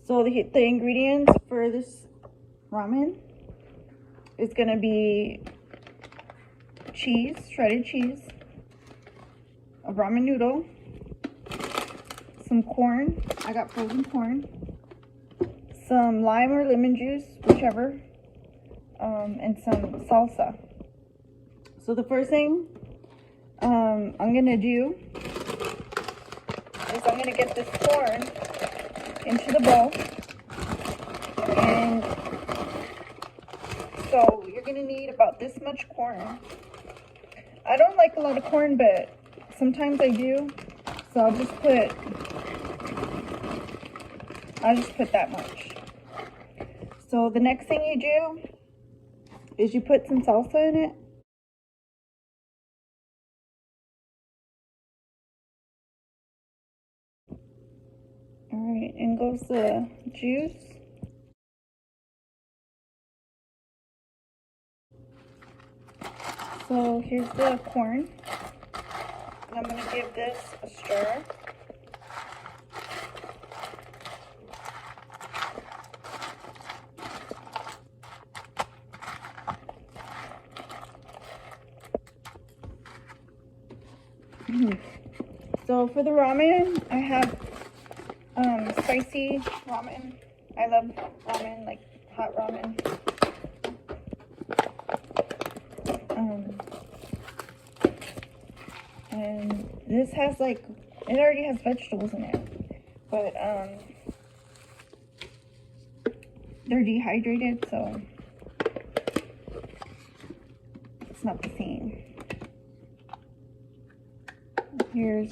So the ingredients for this ramen is gonna be cheese, shredded cheese, a ramen noodle, some corn, I got frozen corn, some lime or lemon juice, whichever, and some salsa. So the first thing I'm gonna do is I'm gonna get this corn into the bowl, and so you're gonna need about this much corn. I don't like a lot of corn, but sometimes I do, so I'll just put that much. So the next thing you do is you put some salsa in it. Alright, and goes the juice. So here's the corn. And I'm going to give this a stir. So for the ramen, I have spicy ramen. I love ramen, like hot ramen. And this has like, it already has vegetables in it, but they're dehydrated, so it's not the same. Here's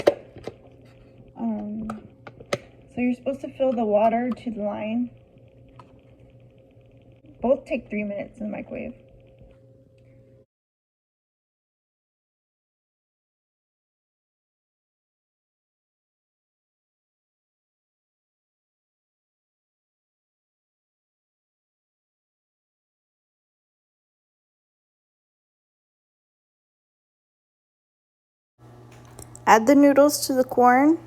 so you're supposed to fill the water to the line. Both take 3 minutes in the microwave. Add the noodles to the corn,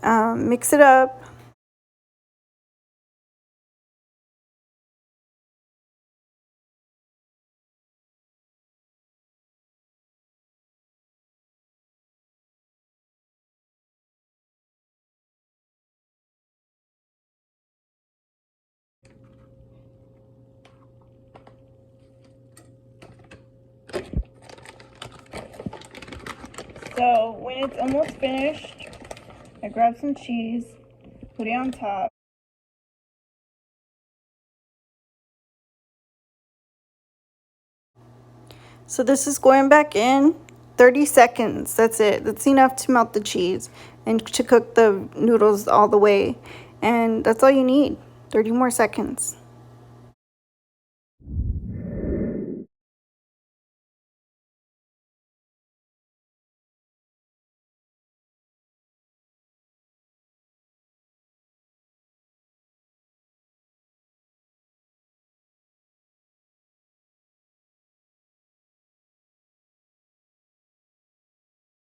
mix it up. So when it's almost finished, I grab some cheese, put it on top. So this is going back in 30 seconds. That's it. That's enough to melt the cheese and to cook the noodles all the way. And that's all you need. 30 more seconds.